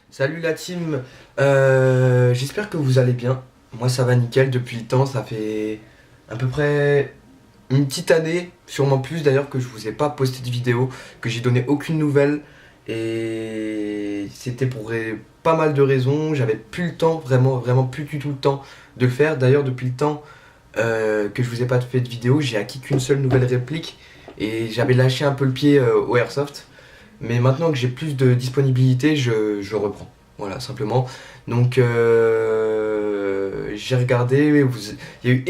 Salut la team, j'espère que vous allez bien. Moi ça va nickel depuis le temps, ça fait à peu près une petite année, sûrement plus d'ailleurs, que je vous ai pas posté de vidéo, que j'ai donné aucune nouvelle. Et c'était pour pas mal de raisons, j'avais plus le temps, vraiment plus du tout le temps de le faire. D'ailleurs depuis le temps que je vous ai pas fait de vidéo, j'ai acquis qu'une seule nouvelle réplique et j'avais lâché un peu le pied au Airsoft. Mais maintenant que j'ai plus de disponibilité, je reprends. Voilà, simplement. Donc, j'ai regardé. Il y a eu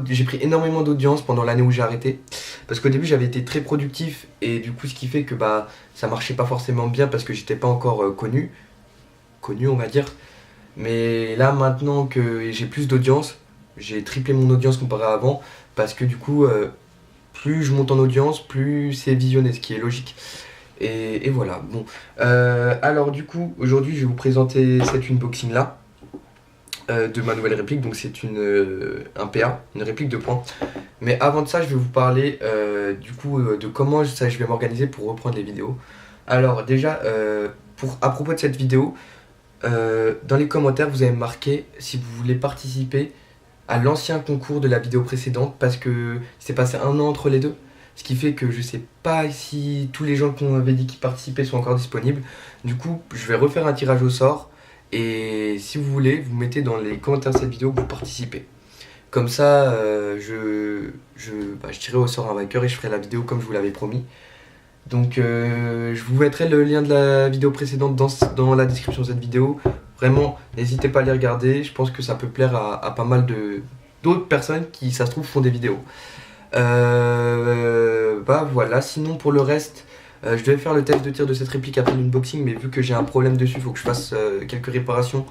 j'ai pris énormément d'audience pendant l'année où j'ai arrêté. Parce qu'au début, j'avais été très productif. Et du coup, ce qui fait que bah, ça marchait pas forcément bien parce que j'étais pas encore connu. Connu, on va dire. Mais là, maintenant que j'ai plus d'audience, j'ai triplé mon audience comparé à avant. Parce que du coup, plus je monte en audience, plus c'est visionné, ce qui est logique. Et voilà, bon. Alors du coup, aujourd'hui je vais vous présenter cet unboxing là de ma nouvelle réplique. Donc c'est un PA, une réplique de points. Mais avant de ça, je vais vous parler du coup de comment je vais m'organiser pour reprendre les vidéos. Alors déjà, à propos de cette vidéo, dans les commentaires vous avez marqué si vous voulez participer à l'ancien concours de la vidéo précédente parce que il s'est passé un an entre les deux. Ce qui fait que je sais pas si tous les gens qu'on avait dit qui participaient sont encore disponibles. Du coup, je vais refaire un tirage au sort. Et si vous voulez, vous mettez dans les commentaires de cette vidéo que vous participez. Comme ça, je tirerai au sort un vainqueur et je ferai la vidéo comme je vous l'avais promis. Donc, je vous mettrai le lien de la vidéo précédente dans la description de cette vidéo. Vraiment, n'hésitez pas à les regarder. Je pense que ça peut plaire à pas mal d'autres personnes qui, ça se trouve, font des vidéos. Bah voilà, sinon pour le reste, je devais faire le test de tir de cette réplique après l'unboxing, mais vu que j'ai un problème dessus, il faut que je fasse quelques réparations.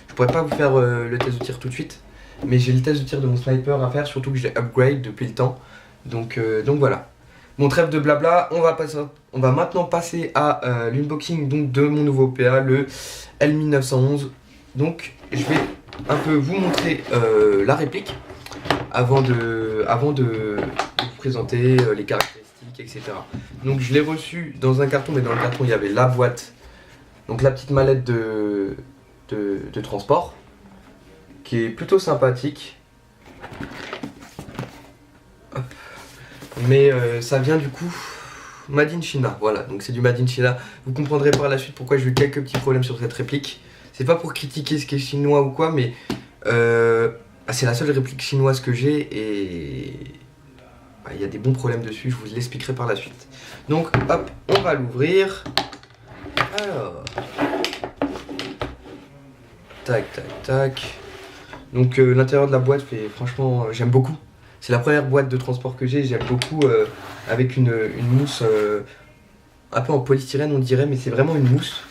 Je pourrais pas vous faire le test de tir tout de suite, mais j'ai le test de tir de mon sniper à faire, surtout que je l'ai upgrade depuis le temps. Donc voilà. Mon trêve de blabla, on va maintenant passer à l'unboxing donc de mon nouveau PA, le L1911. Donc je vais un peu vous montrer la réplique avant de vous présenter les caractéristiques, etc. Donc je l'ai reçu dans un carton, mais dans le carton il y avait la boîte, donc la petite mallette de transport, qui est plutôt sympathique. Hop. Mais ça vient du coup Made in China, voilà, donc c'est du Made in China. Vous comprendrez par la suite pourquoi j'ai eu quelques petits problèmes sur cette réplique. C'est pas pour critiquer ce qui est chinois ou quoi, mais c'est la seule réplique chinoise que j'ai et il y a des bons problèmes dessus, je vous l'expliquerai par la suite. Donc hop, on va l'ouvrir. Alors, tac. Donc l'intérieur de la boîte fait franchement, j'aime beaucoup. C'est la première boîte de transport que j'aime beaucoup avec une mousse un peu en polystyrène on dirait, mais c'est vraiment une mousse.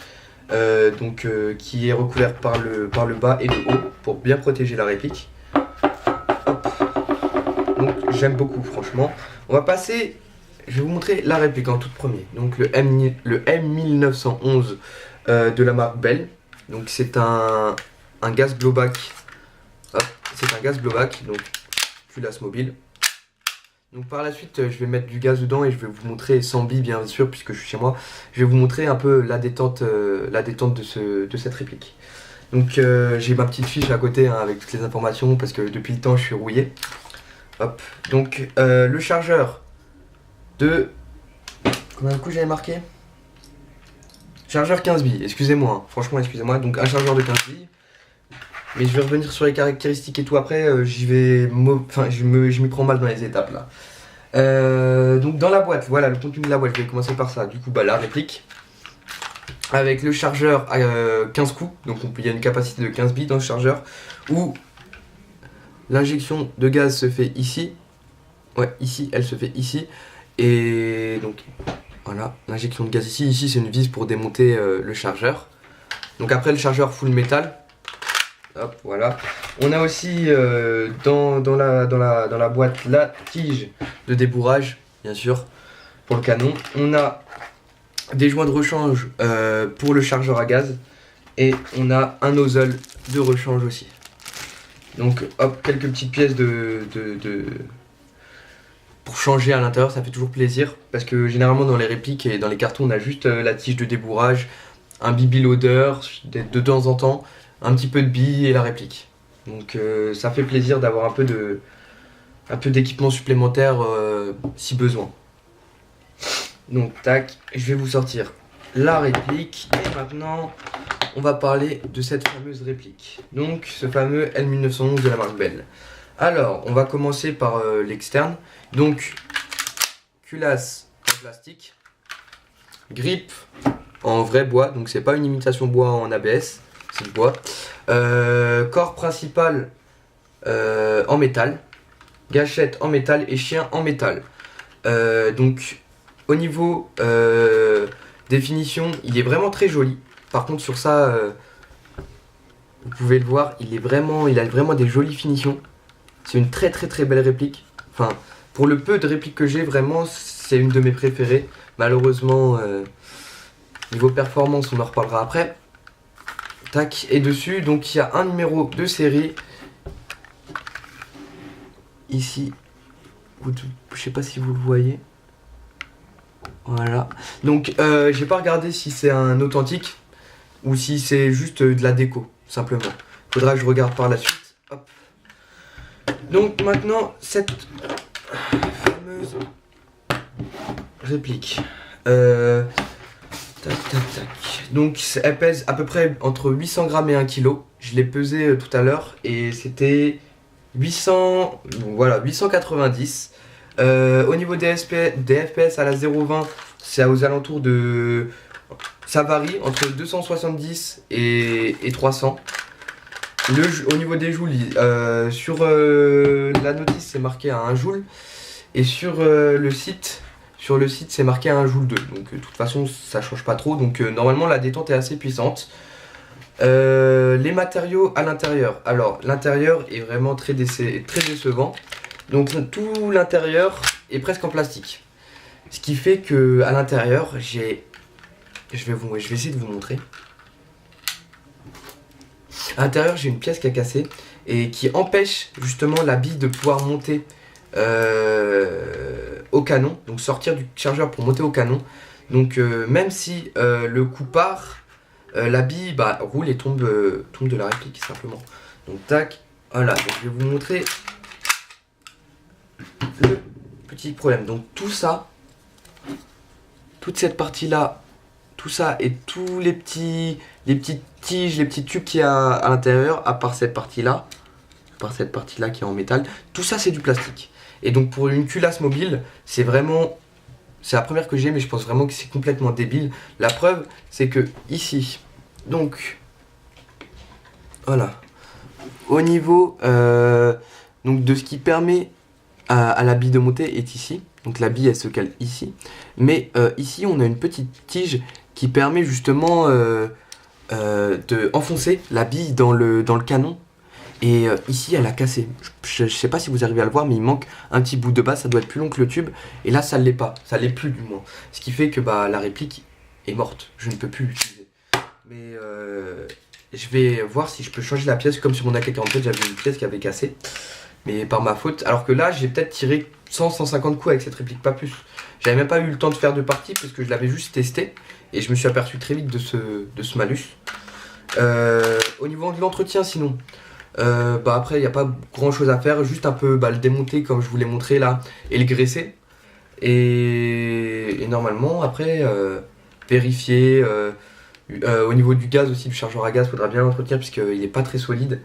Qui est recouverte par le bas et le haut pour bien protéger la réplique. Donc j'aime beaucoup franchement. On va passer, je vais vous montrer la réplique en toute première. Donc le M1911 de la marque Bell. Donc c'est un gaz blowback. C'est un gaz blowback, donc culasse mobile. Donc par la suite je vais mettre du gaz dedans et je vais vous montrer sans billes bien sûr puisque je suis chez moi. Je vais vous montrer un peu la détente de cette réplique. Donc j'ai ma petite fiche à côté hein, avec toutes les informations parce que depuis le temps je suis rouillé. Hop. Donc le chargeur de... Combien de coups j'avais marqué? Chargeur 15 billes, excusez-moi, hein. Franchement excusez-moi. Donc un chargeur de 15 billes. Mais je vais revenir sur les caractéristiques et tout après, je m'y prends mal dans les étapes là. Donc dans la boîte, voilà le contenu de la boîte, je vais commencer par ça. Du coup bah la réplique. Avec le chargeur à 15 coups, donc il y a une capacité de 15 billes dans le chargeur. Où l'injection de gaz se fait ici. Ouais, ici, elle se fait ici. Et donc voilà, l'injection de gaz ici. Ici c'est une vis pour démonter le chargeur. Donc après le chargeur full métal. Hop, voilà. On a aussi dans la boîte la tige de débourrage, bien sûr, pour le canon. On a des joints de rechange pour le chargeur à gaz. Et on a un nozzle de rechange aussi. Donc hop, quelques petites pièces pour changer à l'intérieur, ça fait toujours plaisir. Parce que généralement dans les répliques et dans les cartons, on a juste la tige de débourrage, un bibi loader de temps en temps, un petit peu de billes et la réplique. Donc ça fait plaisir d'avoir un peu d'équipement supplémentaire si besoin. Donc tac, je vais vous sortir la réplique et maintenant on va parler de cette fameuse réplique. Donc ce fameux L1911 de la marque Bell. Alors on va commencer par l'externe. Donc culasse en plastique, grippe en vrai bois, donc c'est pas une imitation bois en ABS, c'est du bois. Corps principal en métal, gâchette en métal et chien en métal. Donc au niveau définition, il est vraiment très joli. Par contre sur ça, vous pouvez le voir, il a vraiment des jolies finitions. C'est une très belle réplique. Enfin, pour le peu de répliques que j'ai, vraiment, c'est une de mes préférées. Malheureusement, niveau performance, on en reparlera après. Tac, et dessus, donc il y a un numéro de série. Ici, je sais pas si vous le voyez. Voilà. Donc, j'ai pas regardé si c'est un authentique ou si c'est juste de la déco, simplement. Faudra que je regarde par la suite. Hop. Donc maintenant, cette fameuse réplique. Donc elle pèse à peu près entre 800 grammes et 1 kg. Je l'ai pesé tout à l'heure et c'était 800, voilà, 890. Au niveau des FPS à la 0,20, c'est aux alentours de... Ça varie entre 270 et 300. Au niveau des joules, sur la notice c'est marqué à 1 joule et sur le site c'est marqué à 1 joule 2. Donc de toute façon ça change pas trop, donc normalement la détente est assez puissante. Les matériaux à l'intérieur, alors l'intérieur est vraiment très décevant. Donc tout l'intérieur est presque en plastique, ce qui fait que à l'intérieur je vais essayer de vous montrer. À l'intérieur, j'ai une pièce qui a cassé et qui empêche justement la bille de pouvoir monter au canon, donc sortir du chargeur pour monter au canon. Donc même si le coup part, la bille roule et tombe de la réplique simplement. Donc tac, voilà, donc, je vais vous montrer le petit problème. Donc tout ça, toute cette partie là, tout ça et tous les petites tiges, les petits tubes qu'il y a à l'intérieur, à part cette partie là qui est en métal, tout ça c'est du plastique. Et donc pour une culasse mobile, c'est la première que j'ai, mais je pense vraiment que c'est complètement débile. La preuve, c'est que ici, donc voilà, au niveau donc de ce qui permet à la bille de monter est ici. Donc la bille elle se cale ici, mais ici on a une petite tige qui permet justement de enfoncer la bille dans le canon. Et ici elle a cassé. Je sais pas si vous arrivez à le voir, mais il manque un petit bout de base, ça doit être plus long que le tube. Et là ça l'est pas, ça l'est plus du moins. Ce qui fait que la réplique est morte, je ne peux plus l'utiliser. Mais je vais voir si je peux changer la pièce, comme sur mon AK-47 j'avais une pièce qui avait cassé. Mais par ma faute, alors que là j'ai peut-être tiré 100-150 coups avec cette réplique, pas plus. J'avais même pas eu le temps de faire de partie parce que je l'avais juste testé et je me suis aperçu très vite de ce malus. Au niveau de l'entretien sinon, après il n'y a pas grand chose à faire, juste un peu le démonter comme je vous l'ai montré là et le graisser. Et normalement après vérifier au niveau du gaz aussi, du chargeur à gaz, faudra bien l'entretenir puisqu'il n'est pas très solide.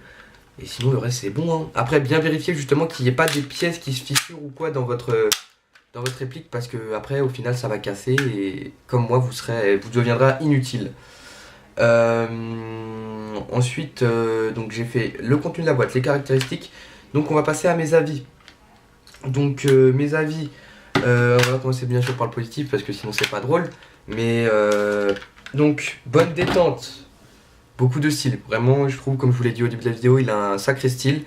Et sinon le reste c'est bon hein. Après bien vérifier justement qu'il n'y ait pas des pièces qui se fissurent ou quoi dans votre réplique, parce que après au final ça va casser et comme moi vous deviendrez inutile. Ensuite donc j'ai fait le contenu de la boîte, les caractéristiques. Donc on va passer à mes avis. Donc mes avis, on va commencer bien sûr par le positif parce que sinon c'est pas drôle. Mais donc bonne détente. Beaucoup de style, vraiment je trouve, comme je vous l'ai dit au début de la vidéo, il a un sacré style.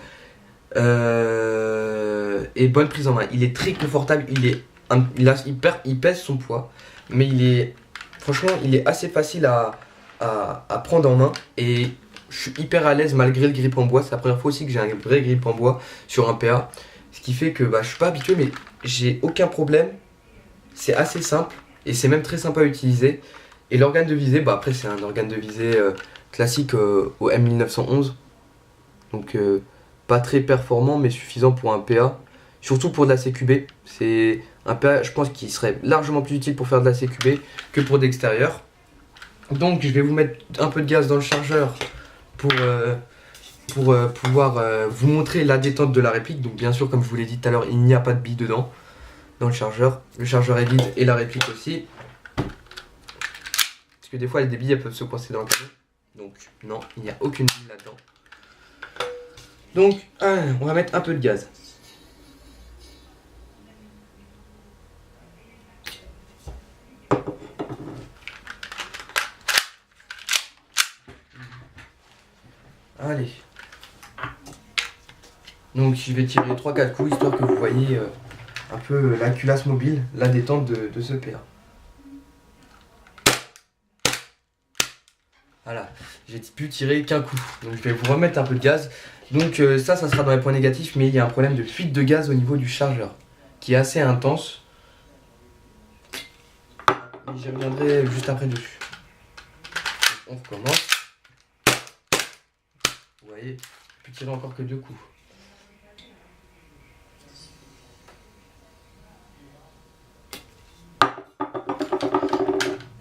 Et bonne prise en main, il est très confortable, il pèse son poids, mais franchement il est assez facile à prendre en main. Et je suis hyper à l'aise malgré le grip en bois, c'est la première fois aussi que j'ai un vrai grip en bois sur un PA. Ce qui fait que je suis pas habitué, mais j'ai aucun problème, c'est assez simple et c'est même très sympa à utiliser. Et l'organe de visée, bah après c'est un organe de visée classique au M1911. Donc pas très performant mais suffisant pour un PA. Surtout pour de la CQB. C'est un PA je pense qui serait largement plus utile pour faire de la CQB que pour d'extérieur. Donc je vais vous mettre un peu de gaz dans le chargeur pour pouvoir vous montrer la détente de la réplique. Donc bien sûr comme je vous l'ai dit tout à l'heure il n'y a pas de bille dedans dans le chargeur. Le chargeur est vide et la réplique aussi. Parce que des fois les billes elles peuvent se coincer dans le canon. Donc non, il n'y a aucune bille là-dedans. Donc on va mettre un peu de gaz. Allez. Donc je vais tirer 3-4 coups histoire que vous voyez un peu la culasse mobile, la détente de ce PA. Voilà, j'ai pu tirer qu'un coup. Donc je vais vous remettre un peu de gaz. Donc ça sera dans les points négatifs, mais il y a un problème de fuite de gaz au niveau du chargeur qui est assez intense. Et j'y reviendrai juste après dessus. Donc, on recommence. Vous voyez, je peux tirer encore que 2 coups.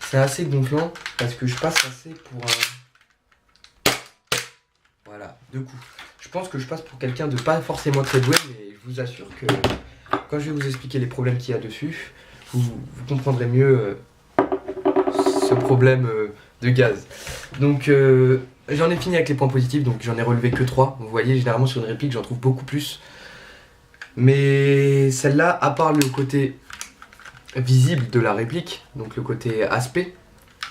C'est assez gonflant parce que je passe assez pour un... Voilà, 2 coups. Je pense que je passe pour quelqu'un de pas forcément très doué, mais je vous assure que quand je vais vous expliquer les problèmes qu'il y a dessus, vous comprendrez mieux ce problème de gaz. Donc j'en ai fini avec les points positifs, donc j'en ai relevé que 3. Vous voyez, généralement sur une réplique j'en trouve beaucoup plus. Mais celle-là, à part le côté visible de la réplique, donc le côté aspect,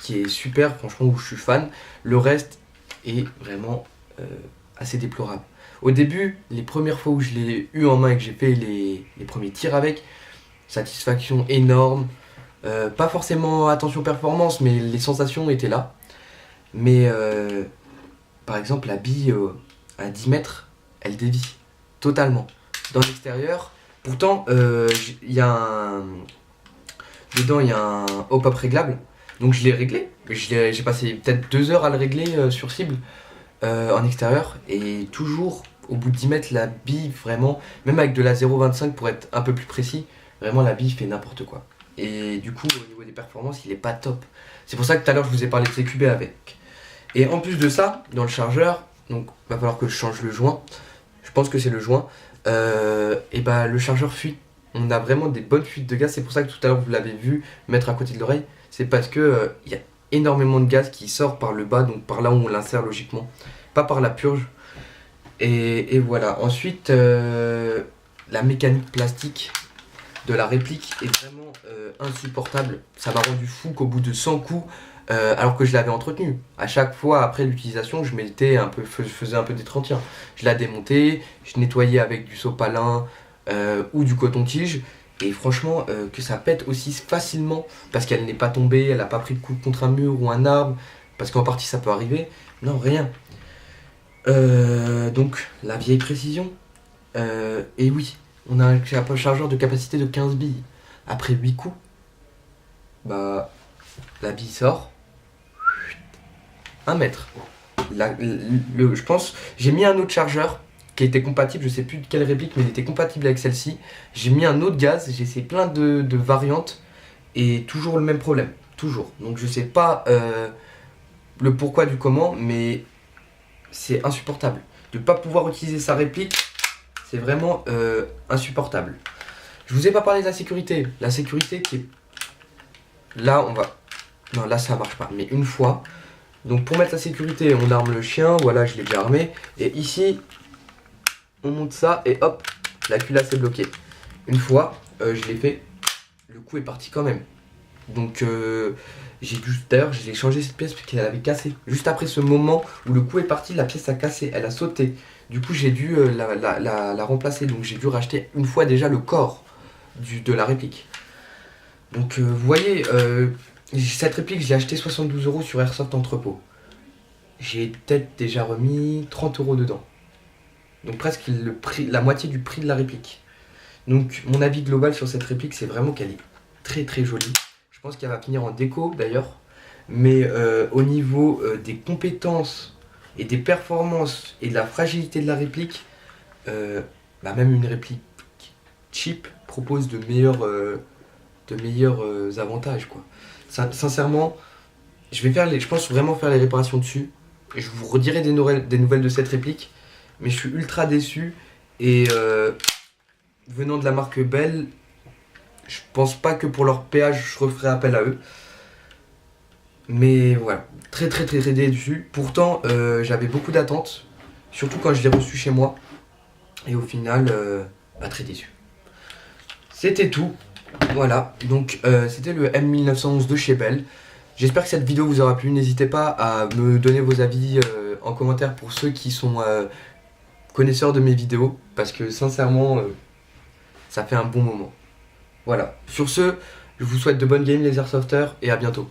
qui est super, franchement, où je suis fan, le reste est vraiment assez déplorable. Au début, les premières fois où je l'ai eu en main et que j'ai fait les premiers tirs avec, satisfaction énorme, pas forcément attention performance, mais les sensations étaient là. Mais par exemple, la bille à 10 mètres, elle dévie totalement. Dans l'extérieur, pourtant, il y a un... Dedans, il y a un hop-up réglable. Donc je l'ai réglé. J'ai passé peut-être 2 heures à le régler sur cible en extérieur. Et toujours, au bout de 10 mètres, la bille, vraiment, même avec de la 0,25 pour être un peu plus précis, vraiment la bille fait n'importe quoi. Et du coup, au niveau des performances, il est pas top. C'est pour ça que tout à l'heure, je vous ai parlé de CQB avec. Et en plus de ça, dans le chargeur, donc va falloir que je change le joint. Je pense que c'est le joint. Et bah le chargeur fuit. On a vraiment des bonnes fuites de gaz. C'est pour ça que tout à l'heure vous l'avez vu mettre à côté de l'oreille. C'est parce que y a énormément de gaz qui sort par le bas, donc par là où on l'insère logiquement, pas par la purge. Et voilà. Ensuite, la mécanique plastique de la réplique est vraiment insupportable. Ça m'a rendu fou qu'au bout de 100 coups, alors que je l'avais entretenu. À chaque fois après l'utilisation, je faisais un peu d'entretien. Je la démontais, je nettoyais avec du sopalin ou du coton-tige. Et franchement, que ça pète aussi facilement parce qu'elle n'est pas tombée, elle n'a pas pris de coup contre un mur ou un arbre, parce qu'en partie ça peut arriver. Non, rien. Donc, la vieille précision. Et oui, on a un chargeur de capacité de 15 billes. Après 8 coups, bah, la bille sort. 1 mètre. Je pense, j'ai mis un autre chargeur qui était compatible, je sais plus de quelle réplique, mais il était compatible avec celle-ci. J'ai mis un autre gaz, j'ai essayé plein de variantes et toujours le même problème, toujours. Donc je sais pas le pourquoi du comment, mais c'est insupportable. De ne pas pouvoir utiliser sa réplique, c'est vraiment insupportable. Je vous ai pas parlé de la sécurité. La sécurité qui est... Là, on va... Non, là ça marche pas, mais une fois... Donc pour mettre la sécurité, on arme le chien, voilà, je l'ai déjà armé. Et ici, on monte ça et hop, la culasse est bloquée. Une fois, je l'ai fait, le coup est parti quand même. Donc d'ailleurs, j'ai changé cette pièce parce qu'elle avait cassé. Juste après ce moment où le coup est parti, la pièce a cassé, elle a sauté. Du coup, j'ai dû la remplacer. Donc j'ai dû racheter une fois déjà le corps de la réplique. Donc vous voyez... cette réplique, je l'ai acheté 72 € sur Airsoft Entrepôt. J'ai peut-être déjà remis 30 € dedans. Donc presque la moitié du prix de la réplique. Donc mon avis global sur cette réplique, c'est vraiment qu'elle est très très jolie. Je pense qu'elle va finir en déco d'ailleurs. Mais au niveau des compétences et des performances et de la fragilité de la réplique, même une réplique cheap propose de meilleurs avantages, quoi. Sincèrement, je pense vraiment faire les réparations dessus. Et je vous redirai des nouvelles de cette réplique. Mais je suis ultra déçu. Et venant de la marque Bell, je pense pas que pour leur péage, je referai appel à eux. Mais voilà, très très très très déçu. Pourtant, j'avais beaucoup d'attentes. Surtout quand je l'ai reçu chez moi. Et au final, très déçu. C'était tout. Voilà, donc c'était le M1911 de chez Bell. J'espère que cette vidéo vous aura plu. N'hésitez pas à me donner vos avis en commentaire pour ceux qui sont connaisseurs de mes vidéos. Parce que sincèrement, ça fait un bon moment. Voilà, sur ce, je vous souhaite de bonnes games les airsofters et à bientôt.